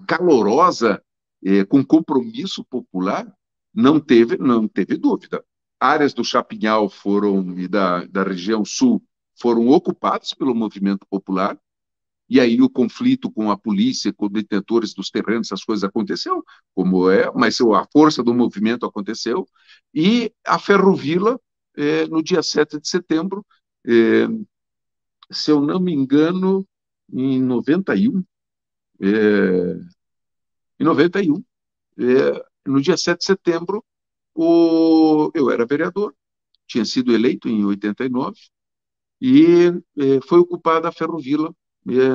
A: calorosa, com compromisso popular, não teve dúvida. Áreas do Chapinhal e da região sul foram ocupadas pelo movimento popular, e aí o conflito com a polícia, com detentores dos terrenos, essas coisas aconteceu, mas a força do movimento aconteceu, e a Ferrovila, no dia 7 de setembro, se eu não me engano, em 91, no dia 7 de setembro, eu era vereador, tinha sido eleito em 89, e foi ocupada a Ferrovila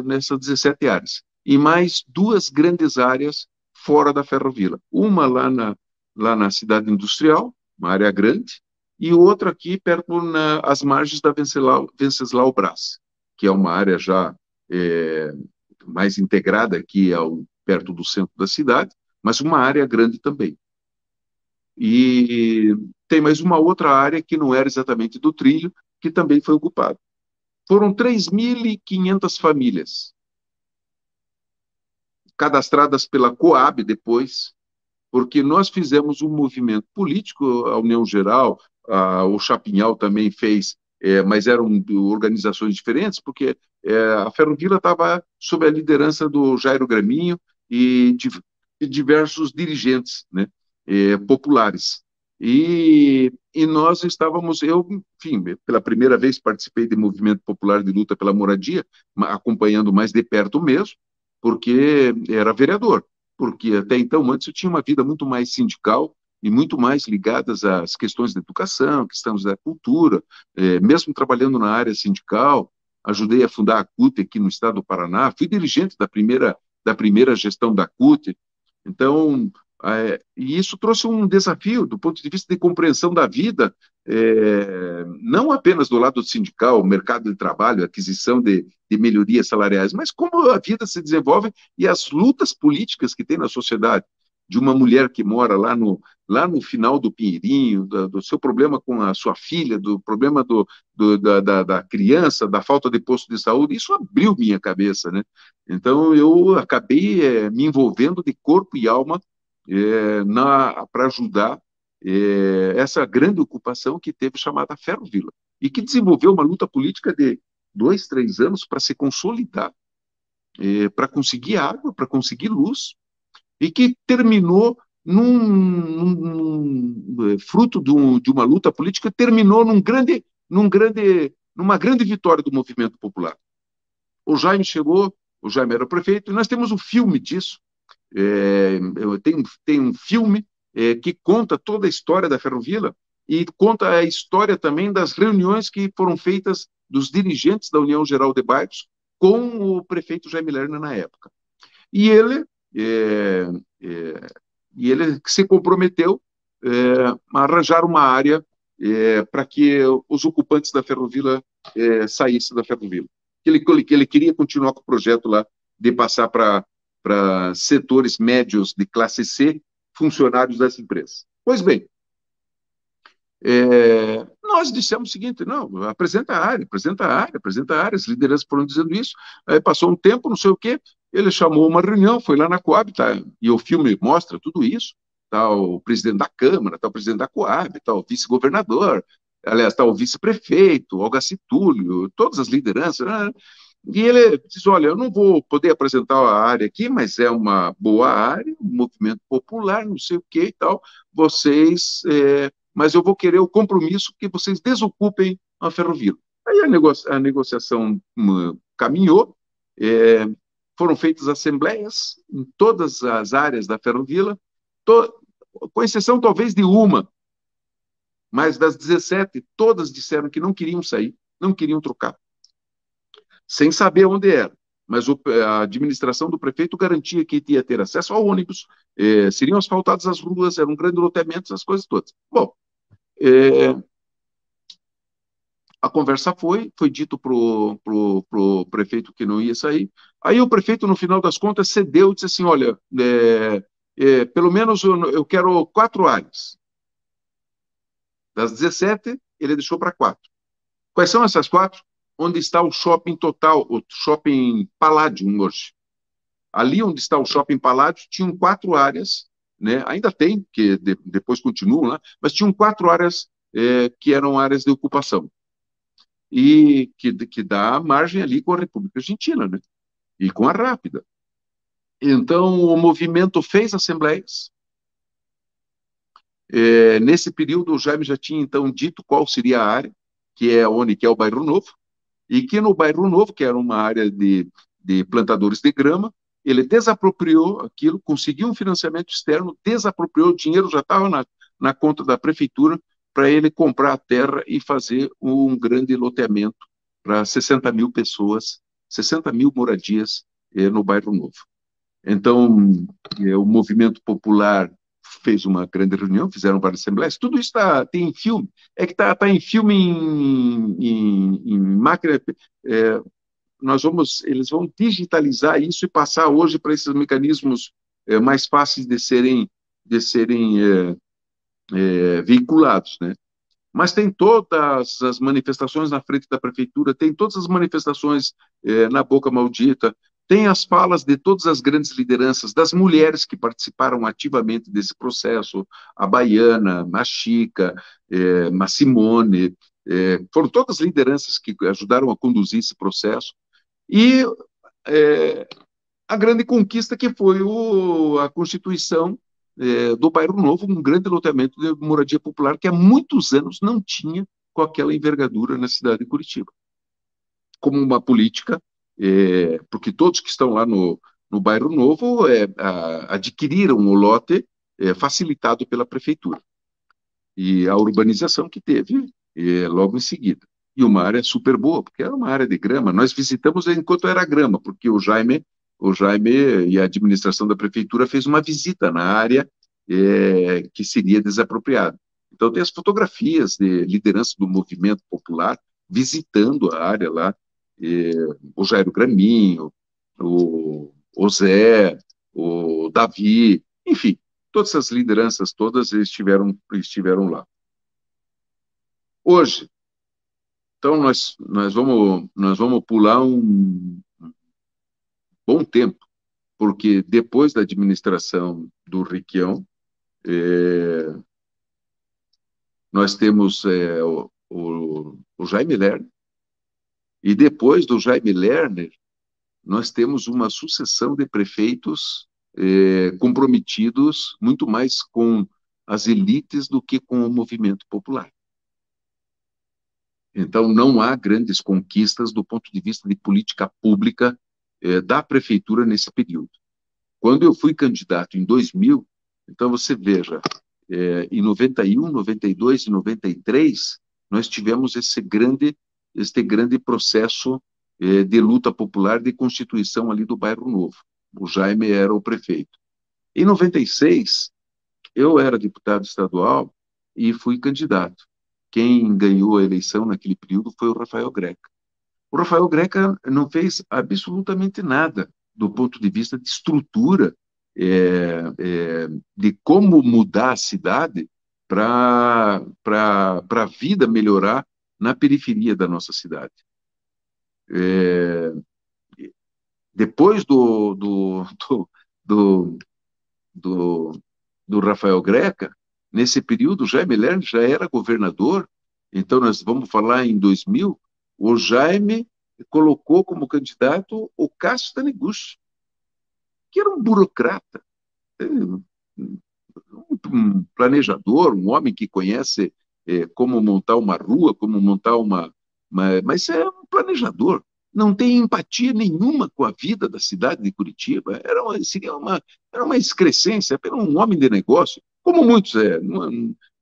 A: nessas 17 áreas. E mais 2 grandes áreas fora da Ferrovila. Uma lá na cidade industrial, uma área grande, e outra aqui perto, às margens da Venceslau Brás, que é uma área já mais integrada aqui perto do centro da cidade, mas uma área grande também. E tem mais uma outra área que não era exatamente do trilho, que também foi ocupada. Foram 3.500 famílias cadastradas pela Coab depois, porque nós fizemos um movimento político, a União Geral, o Chapinhal também fez, mas eram organizações diferentes, porque a Ferrovila estava sob a liderança do Jairo Graminho e de diversos dirigentes, né, populares. E nós estávamos, enfim, pela primeira vez participei de movimento popular de luta pela moradia, acompanhando mais de perto mesmo, porque era vereador, porque até então, antes eu tinha uma vida muito mais sindical e muito mais ligadas às questões da educação, questões da cultura, mesmo trabalhando na área sindical, ajudei a fundar a CUT aqui no estado do Paraná, fui dirigente da primeira gestão da CUT, então, e isso trouxe um desafio do ponto de vista de compreensão da vida, não apenas do lado sindical, mercado de trabalho, aquisição de melhorias salariais, mas como a vida se desenvolve e as lutas políticas que tem na sociedade. de uma mulher que mora lá no final do Pinheirinho, do seu problema com a sua filha, do problema da criança, da falta de posto de saúde, isso abriu minha cabeça, né? Então, eu acabei me envolvendo de corpo e alma para ajudar essa grande ocupação que teve chamada Ferrovila, e que desenvolveu uma luta política de 2, 3 anos para se consolidar, para conseguir água, para conseguir luz, e que terminou fruto de uma luta política, terminou numa grande vitória do movimento popular. O Jaime chegou, o Jaime era o prefeito, e nós temos um filme disso. Tem um filme que conta toda a história da Ferrovila e conta a história também das reuniões que foram feitas dos dirigentes da União Geral de Bairros com o prefeito Jaime Lerner na época. E ele, é, é, ele se comprometeu a arranjar uma área para que os ocupantes da Ferrovila saíssem da Ferrovila. Ele queria continuar com o projeto lá de passar para setores médios de classe C, funcionários das empresas. Pois bem, nós dissemos o seguinte: não, apresenta a área, apresenta a área, apresenta a área. As lideranças foram dizendo isso. Aí passou um tempo, não sei o quê, ele chamou uma reunião, foi lá na Coab, tá, e o filme mostra tudo isso. Está o presidente da Câmara, está o presidente da Coab, está o vice-governador, aliás, está o vice-prefeito, Olga Citúlio, todas as lideranças, né? E ele diz: olha, eu não vou poder apresentar a área aqui, mas é uma boa área, um movimento popular, não sei o que e tal, vocês, mas eu vou querer o compromisso que vocês desocupem a Ferrovia. Aí a negociação caminhou, foram feitas assembleias em todas as áreas da Ferrovia, com exceção talvez de uma, mas das 17, todas disseram que não queriam sair, não queriam trocar, sem saber onde era. Mas a administração do prefeito garantia que ia ter acesso ao ônibus, seriam asfaltadas as ruas, era um grande loteamento, essas coisas todas. Bom, a conversa foi dito pro prefeito que não ia sair. Aí o prefeito, no final das contas, cedeu e disse assim: olha, pelo menos eu quero 4 áreas. Das 17, ele deixou para 4. Quais são essas 4? Onde está o shopping total, o shopping Palladium hoje. Ali onde está o shopping Palladium, tinham 4 áreas, né? Ainda tem, que depois continuam lá, mas tinham 4 áreas que eram áreas de ocupação. E que dá margem ali com a República Argentina, né? E com a Rápida. Então, o movimento fez assembleias. Nesse período, o Jaime já tinha, então, dito qual seria a área, que é o Bairro Novo, e que no Bairro Novo, que era uma área de plantadores de grama, ele desapropriou aquilo, conseguiu um financiamento externo, desapropriou, o dinheiro já estava na conta da prefeitura, para ele comprar a terra e fazer um grande loteamento para 60 mil pessoas, 60 mil moradias no Bairro Novo. Então, o movimento popular fez uma grande reunião, fizeram várias assembleias, tudo isso tem em filme, é que está em filme em máquina, eles vão digitalizar isso e passar hoje para esses mecanismos mais fáceis de serem veiculados, né? Mas tem todas as manifestações na frente da prefeitura, tem todas as manifestações na Boca Maldita, tem as falas de todas as grandes lideranças, das mulheres que participaram ativamente desse processo, a Baiana, a Chica, a Simone, foram todas lideranças que ajudaram a conduzir esse processo, e a grande conquista que foi a Constituição do Bairro Novo, um grande loteamento de moradia popular que há muitos anos não tinha com aquela envergadura na cidade de Curitiba. Como uma política, porque todos que estão lá no Bairro Novo adquiriram o lote facilitado pela prefeitura. E a urbanização que teve logo em seguida. E uma área super boa, porque era uma área de grama. Nós visitamos enquanto era grama, porque o Jaime e a administração da prefeitura fez uma visita na área que seria desapropriada. Então, tem as fotografias de liderança do movimento popular visitando a área lá, o Jairo Graminho, o Zé, o Davi, enfim, todas essas lideranças todas estiveram lá. Hoje, então, nós vamos pular um bom tempo, porque depois da administração do Requião, nós temos o Jaime Lerner, e depois do Jaime Lerner, nós temos uma sucessão de prefeitos comprometidos muito mais com as elites do que com o movimento popular. Então, não há grandes conquistas do ponto de vista de política pública da prefeitura nesse período. Quando eu fui candidato em 2000, então você veja, em 91, 92 e 93, nós tivemos este grande processo de luta popular de constituição ali do Bairro Novo. O Jaime era o prefeito. Em 96, eu era deputado estadual e fui candidato. Quem ganhou a eleição naquele período foi o Rafael Greca. O Rafael Greca não fez absolutamente nada do ponto de vista de estrutura, de como mudar a cidade para a vida melhorar na periferia da nossa cidade. Depois do, do, do Rafael Greca, nesse período, o Jaime Lerner já era governador, então nós vamos falar em 2000, o Jaime colocou como candidato o Cássio Taniguchi, que era um burocrata, um planejador, um homem que conhece como montar uma rua, como montar mas é um planejador. Não tem empatia nenhuma com a vida da cidade de Curitiba. Era uma excrescência, era um homem de negócio, como muitos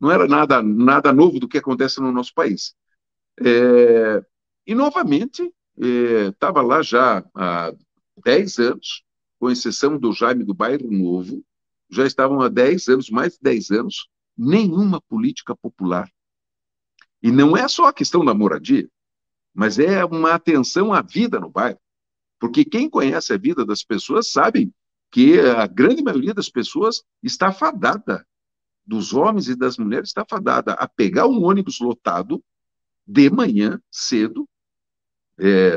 A: não era nada novo do que acontece no nosso país. E, novamente, estava lá já há 10 anos, com exceção do Jaime do Bairro Novo, já estavam há 10 anos, mais de 10 anos, nenhuma política popular. E não é só a questão da moradia, mas é uma atenção à vida no bairro. Porque quem conhece a vida das pessoas sabe que a grande maioria das pessoas está fadada, dos homens e das mulheres, está fadada a pegar um ônibus lotado de manhã, cedo,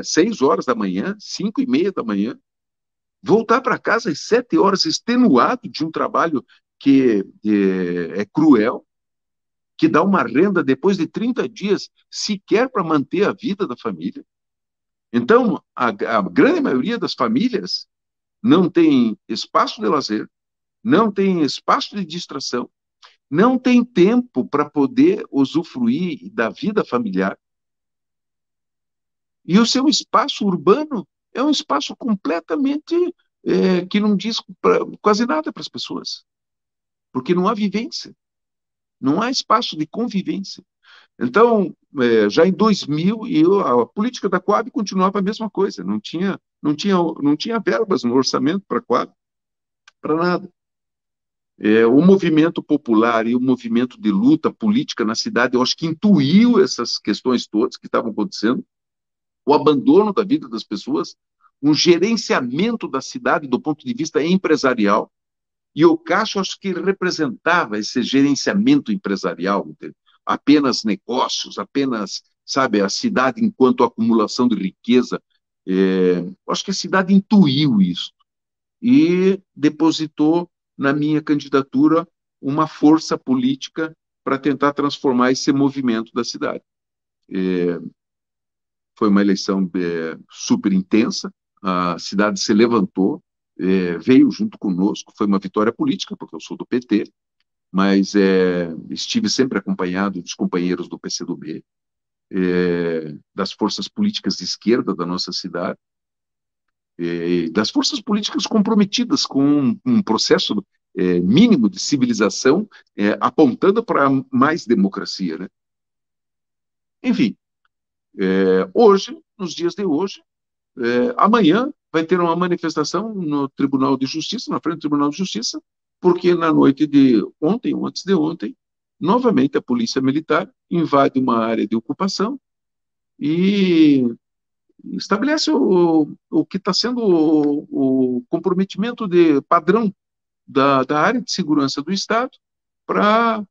A: 6 horas da manhã, 5:30 da manhã, voltar para casa às 7 horas, extenuado de um trabalho que é cruel, que dá uma renda depois de 30 dias sequer para manter a vida da família. Então, a grande maioria das famílias não tem espaço de lazer, não tem espaço de distração, não tem tempo para poder usufruir da vida familiar. E o seu espaço urbano é um espaço completamente que não diz quase nada para as pessoas, porque não há vivência, não há espaço de convivência. Então, já em 2000, a política da Coab continuava a mesma coisa, não tinha verbas no orçamento para a Coab, para nada. O movimento popular e o movimento de luta política na cidade, eu acho que intuiu essas questões todas que estavam acontecendo, o abandono da vida das pessoas, um gerenciamento da cidade do ponto de vista empresarial, e o Cássio acho que representava esse gerenciamento empresarial, apenas negócios, apenas, sabe, a cidade enquanto acumulação de riqueza. Acho que a cidade intuiu isso e depositou na minha candidatura uma força política para tentar transformar esse movimento da cidade. Foi uma eleição super intensa, a cidade se levantou, veio junto conosco, foi uma vitória política, porque eu sou do PT, mas estive sempre acompanhado dos companheiros do PCdoB, das forças políticas de esquerda da nossa cidade, das forças políticas comprometidas com um processo mínimo de civilização, apontando para mais democracia, né? Enfim, hoje, nos dias de hoje, amanhã vai ter uma manifestação no Tribunal de Justiça, na frente do Tribunal de Justiça, porque na noite de ontem, ou antes de ontem, novamente a Polícia Militar invade uma área de ocupação e estabelece o que está sendo o comprometimento de padrão da área de segurança do Estado para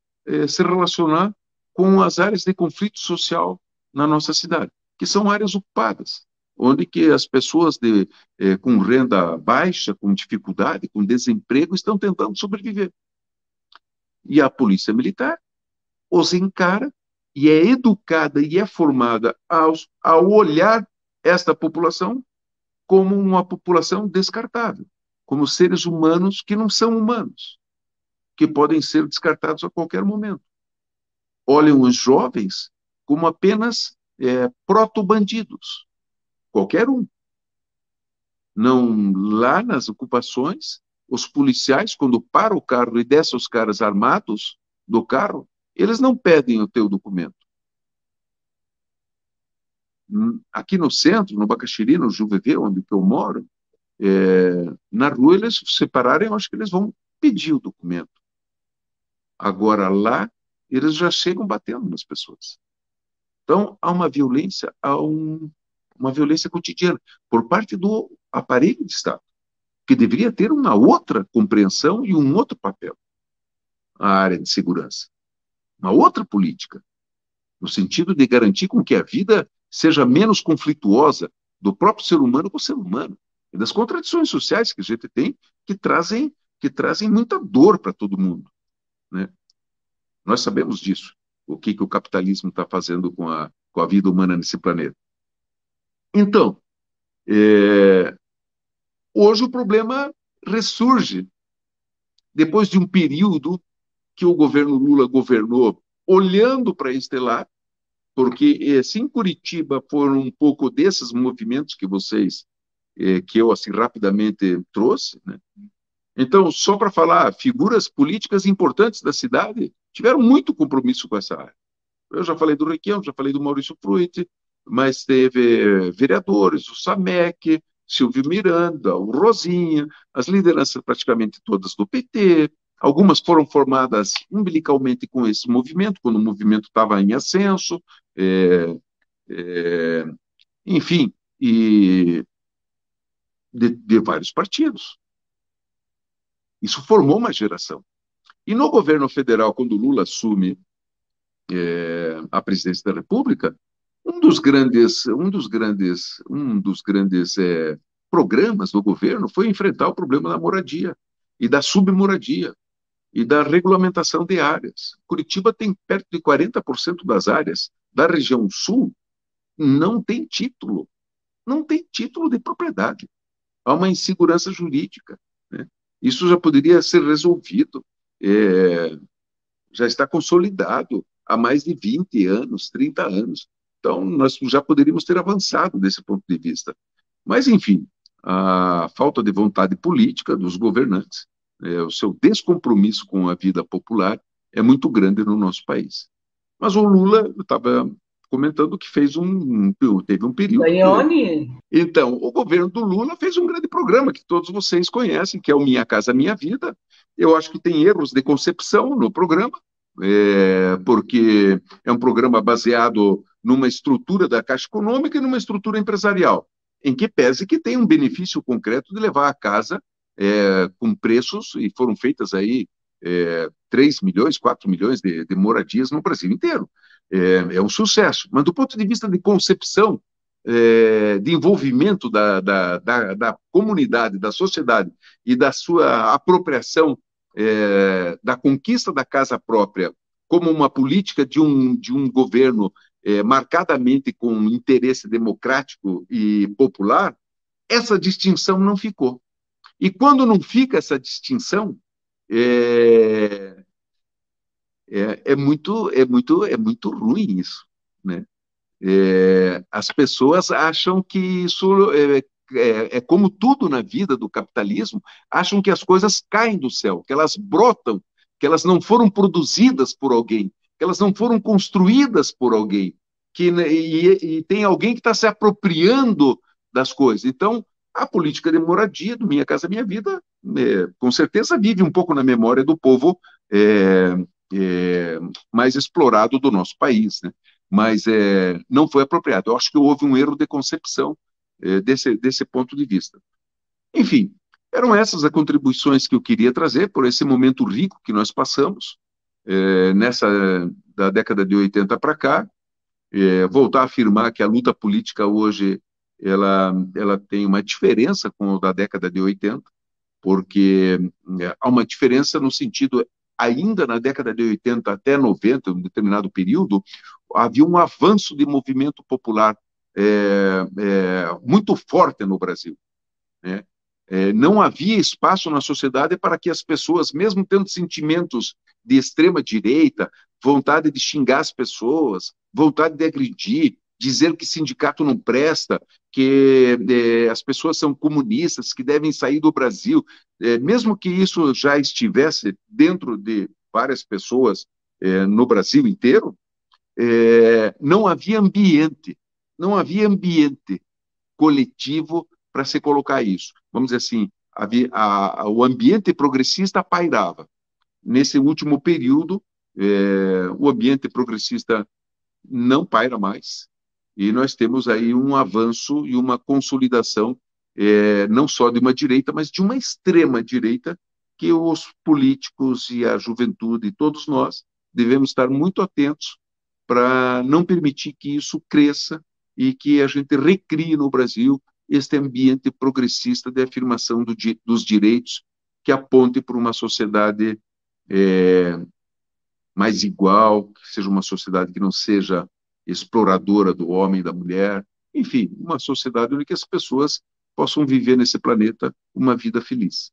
A: se relacionar com as áreas de conflito social na nossa cidade, que são áreas ocupadas, onde que as pessoas com renda baixa, com dificuldade, com desemprego, estão tentando sobreviver. E a polícia militar os encara e é educada e é formada ao olhar esta população como uma população descartável, como seres humanos que não são humanos, que podem ser descartados a qualquer momento. Olham os jovens como apenas proto-bandidos, qualquer um. Não, lá nas ocupações, os policiais, quando param o carro e descem os caras armados do carro, eles não pedem o teu documento. Aqui no centro, no Bacaxiri, no Juvevê, onde eu moro, na rua eles se separarem, eu acho que eles vão pedir o documento. Agora lá, eles já chegam batendo nas pessoas. Então, há uma violência, uma violência cotidiana por parte do aparelho de Estado, que deveria ter uma outra compreensão e um outro papel, a área de segurança, uma outra política, no sentido de garantir com que a vida seja menos conflituosa do próprio ser humano com o ser humano, e das contradições sociais que a gente tem, que trazem muita dor para todo mundo, né? Nós sabemos disso, o que o capitalismo está fazendo com a vida humana nesse planeta. Então, hoje o problema ressurge depois de um período que o governo Lula governou olhando para este lado, porque se em Curitiba foram um pouco desses movimentos que eu assim rapidamente trouxe, né? Então, só para falar, figuras políticas importantes da cidade tiveram muito compromisso com essa área. Eu já falei do Requião, já falei do Maurício Fruit, mas teve vereadores, o Samek, Silvio Miranda, o Rosinha, as lideranças praticamente todas do PT. Algumas foram formadas umbilicalmente com esse movimento, quando o movimento estava em ascenso, é, é, enfim, e de vários partidos. Isso formou uma geração. E no governo federal, quando Lula assume a presidência da República, um dos grandes programas do governo foi enfrentar o problema da moradia e da submoradia e da regulamentação de áreas. Curitiba tem perto de 40% das áreas da região sul não tem título de propriedade. Há uma insegurança jurídica, né? Isso já poderia ser resolvido, é, já está consolidado há mais de 20 anos, 30 anos. Então, nós já poderíamos ter avançado desse ponto de vista. Mas, enfim, a falta de vontade política dos governantes, o seu descompromisso com a vida popular é muito grande no nosso país. Mas o Lula, eu estava comentando que teve um período que...
B: Daiane,
A: Então, o governo do Lula fez um grande programa que todos vocês conhecem, que é o Minha Casa Minha Vida. Eu acho que tem erros de concepção no programa, porque é um programa baseado numa estrutura da Caixa Econômica e numa estrutura empresarial, em que pese que tem um benefício concreto de levar a casa com preços, e foram feitas aí 3 milhões, 4 milhões de moradias no Brasil inteiro. É um sucesso. Mas do ponto de vista de concepção, de envolvimento da comunidade, da sociedade e da sua apropriação da conquista da casa própria como uma política de um governo marcadamente com interesse democrático e popular, essa distinção não ficou. E quando não fica essa distinção, é, é muito ruim isso, né? As pessoas acham que isso é como tudo na vida do capitalismo, acham que as coisas caem do céu, que elas brotam, que elas não foram produzidas por alguém, que elas não foram construídas por alguém, e tem alguém que está se apropriando das coisas. Então, a política de moradia do Minha Casa Minha Vida, com certeza vive um pouco na memória do povo é, mais explorado do nosso país, né? Mas não foi apropriado. Eu acho que houve um erro de concepção desse ponto de vista. Enfim, Eram essas as contribuições que eu queria trazer por esse momento rico que nós passamos, nessa da década de 80 para cá. Voltar a afirmar que a luta política hoje ela tem uma diferença com a da década de 80, porque há uma diferença no sentido, ainda na década de 80 até 90, um determinado período, havia um avanço de movimento popular muito forte no Brasil, né? Não havia espaço na sociedade para que as pessoas, mesmo tendo sentimentos de extrema direita, vontade de xingar as pessoas, vontade de agredir, dizer que sindicato não presta, que as pessoas são comunistas, que devem sair do Brasil, mesmo que isso já estivesse dentro de várias pessoas no Brasil inteiro, não havia ambiente, não havia ambiente coletivo para se colocar isso. Vamos dizer assim, o ambiente progressista pairava. Nesse último período, o ambiente progressista não paira mais, e nós temos aí um avanço e uma consolidação, não só de uma direita, mas de uma extrema direita, que os políticos e a juventude, e todos nós, devemos estar muito atentos para não permitir que isso cresça e que a gente recrie no Brasil este ambiente progressista de afirmação dos direitos que aponte para uma sociedade é, mais igual, que seja uma sociedade que não seja exploradora do homem e da mulher, enfim, uma sociedade onde as pessoas possam viver nesse planeta uma vida feliz.